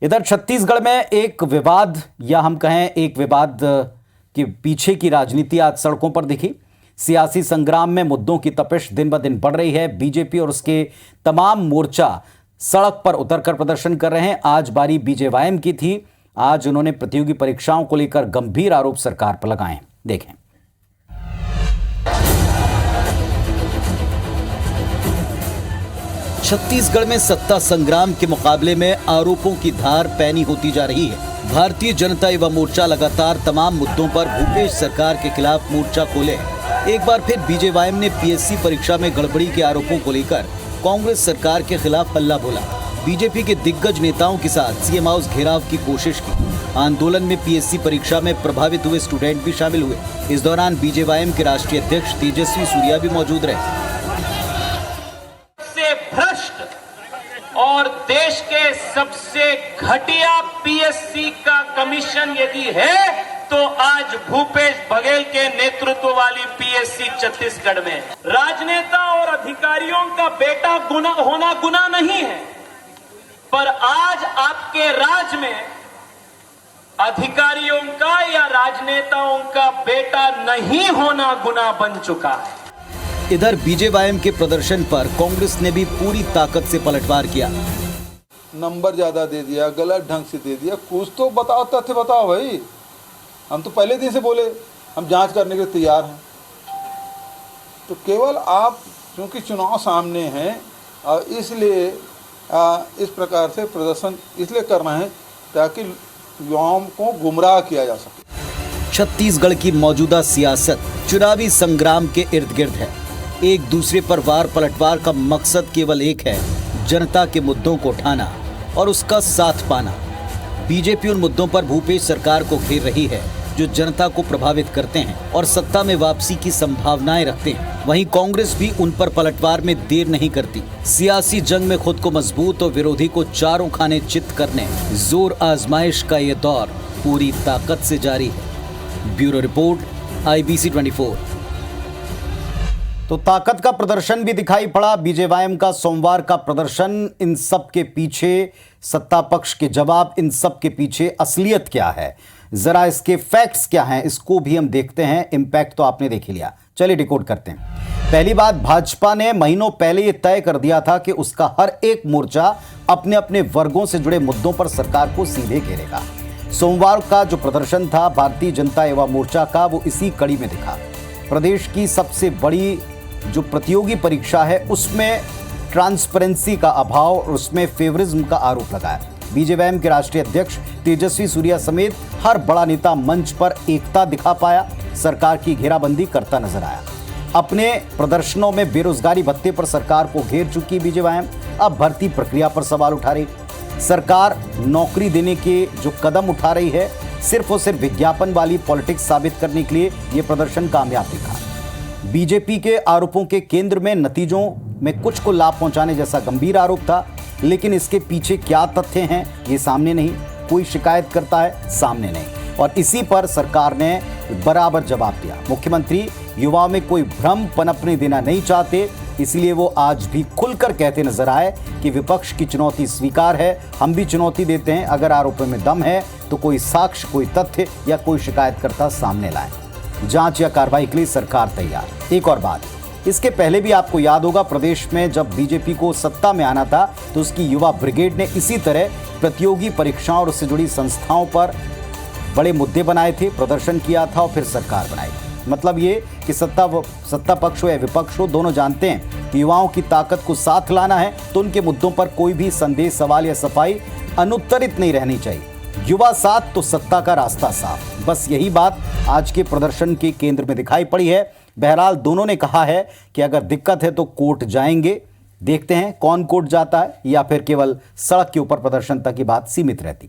इधर छत्तीसगढ़ में एक विवाद या हम कहें एक विवाद के पीछे की राजनीति आज सड़कों पर दिखी। सियासी संग्राम में मुद्दों की तपिश दिन ब दिन बढ़ रही है। बीजेपी और उसके तमाम मोर्चा सड़क पर उतरकर प्रदर्शन कर रहे हैं। आज बारी बीजेवाईएम की थी। आज उन्होंने प्रतियोगी परीक्षाओं को लेकर गंभीर आरोप सरकार पर लगाए। देखें। छत्तीसगढ़ में सत्ता संग्राम के मुकाबले में आरोपों की धार पैनी होती जा रही है। भारतीय जनता युवा मोर्चा लगातार तमाम मुद्दों पर भूपेश सरकार के खिलाफ मोर्चा खोले। एक बार फिर बीजेवाईएम ने पीएससी परीक्षा में गड़बड़ी के आरोपों को लेकर कांग्रेस सरकार के खिलाफ हल्ला बोला। बीजेपी के दिग्गज नेताओं के साथ सीएम हाउस घेराव की कोशिश की। आंदोलन में पीएससी परीक्षा में प्रभावित हुए स्टूडेंट भी शामिल हुए। इस दौरान बीजेवाईएम के राष्ट्रीय अध्यक्ष तेजस्वी सूर्या भी मौजूद रहे। भ्रष्ट और देश के सबसे घटिया पीएससी का कमीशन यदि है तो आज भूपेश बघेल के नेतृत्व वाली पीएससी छत्तीसगढ़ में। राजनेता और अधिकारियों का बेटा होना गुनाह नहीं है, पर आज आपके राज में अधिकारियों का या राजनेताओं का बेटा नहीं होना गुनाह बन चुका है। इधर बीजेवाईएम के प्रदर्शन पर कांग्रेस ने भी पूरी ताकत से पलटवार किया। नंबर ज्यादा दे दिया, गलत ढंग से दे दिया, कुछ तो बताओ, तथ्य बताओ भाई। हम तो पहले दिन से बोले हम जांच करने के लिए तैयार हैं। तो केवल आप क्योंकि चुनाव सामने हैं और इसलिए इस प्रकार से प्रदर्शन इसलिए करना है ताकि युवाओं को गुमराह किया जा सके। छत्तीसगढ़ की मौजूदा सियासत चुनावी संग्राम के इर्द गिर्द है। एक दूसरे पर वार पलटवार का मकसद केवल एक है, जनता के मुद्दों को उठाना और उसका साथ पाना। बीजेपी उन मुद्दों पर भूपेश सरकार को घेर रही है जो जनता को प्रभावित करते हैं और सत्ता में वापसी की संभावनाएं रखते हैं। वहीं कांग्रेस भी उन पर पलटवार में देर नहीं करती। सियासी जंग में खुद को मजबूत और विरोधी को चारों खाने चित करने जोर आजमाइश का ये दौर पूरी ताकत से जारी है। Bureau report, IBC 24। तो ताकत का प्रदर्शन भी दिखाई पड़ा। बीजेवाईएम का सोमवार का प्रदर्शन, इन सब के पीछे सत्ता पक्ष के जवाब, इन सब के पीछे असलियत क्या है, जरा इसके फैक्ट्स क्या हैं, इसको भी हम देखते हैं। इंपैक्ट तो आपने देख ही लिया, चलिए डिकोड करते हैं। पहली बात, भाजपा ने महीनों पहले यह तय कर दिया था कि उसका हर एक मोर्चा अपने अपने वर्गों से जुड़े मुद्दों पर सरकार को सीधे घेरेगा। सोमवार का जो प्रदर्शन था भारतीय जनता युवा मोर्चा का, वो इसी कड़ी में दिखा। प्रदेश की सबसे बड़ी जो प्रतियोगी परीक्षा है उसमें ट्रांसपेरेंसी का अभाव और उसमें फेवरिज्म का आरोप लगाया। बीजेवाईएम के राष्ट्रीय अध्यक्ष तेजस्वी सूर्या समेत हर बड़ा नेता मंच पर एकता दिखा पाया, सरकार की घेराबंदी करता नजर आया। अपने प्रदर्शनों में बेरोजगारी भत्ते पर सरकार को घेर चुकी बीजेवाईएम अब भर्ती प्रक्रिया पर सवाल उठा रही। सरकार नौकरी देने के जो कदम उठा रही है सिर्फ और सिर्फ विज्ञापन वाली पॉलिटिक्स साबित करने के लिए यह प्रदर्शन कामयाब दिखा। बीजेपी के आरोपों के केंद्र में नतीजों में कुछ को लाभ पहुंचाने जैसा गंभीर आरोप था, लेकिन इसके पीछे क्या तथ्य हैं ये सामने नहीं। कोई शिकायत करता है, सामने नहीं। और इसी पर सरकार ने बराबर जवाब दिया। मुख्यमंत्री युवाओं में कोई भ्रम पनपने देना नहीं चाहते, इसलिए वो आज भी खुलकर कहते नजर आए कि विपक्ष की चुनौती स्वीकार है, हम भी चुनौती देते हैं। अगर आरोपों में दम है तो कोई साक्ष्य, कोई तथ्य या कोई शिकायतकर्ता सामने लाए। जांच या कार्रवाई के लिए सरकार तैयार। एक और बात, इसके पहले भी आपको याद होगा प्रदेश में जब बीजेपी को सत्ता में आना था तो उसकी युवा ब्रिगेड ने इसी तरह प्रतियोगी परीक्षाओं और उससे जुड़ी संस्थाओं पर बड़े मुद्दे बनाए थे, प्रदर्शन किया था और फिर सरकार बनाई। मतलब ये कि सत्ता पक्ष हो या विपक्ष हो, दोनों जानते हैं कि युवाओं की ताकत को साथ लाना है तो उनके मुद्दों पर कोई भी संदेह, सवाल या सफाई अनुत्तरित नहीं रहनी चाहिए। युवा साथ तो सत्ता का रास्ता साफ। बस यही बात आज के प्रदर्शन के केंद्र में दिखाई पड़ी है। बहरहाल दोनों ने कहा है कि अगर दिक्कत है तो कोर्ट जाएंगे। देखते हैं कौन कोर्ट जाता है या फिर केवल सड़क के ऊपर प्रदर्शन तक की बात सीमित रहती।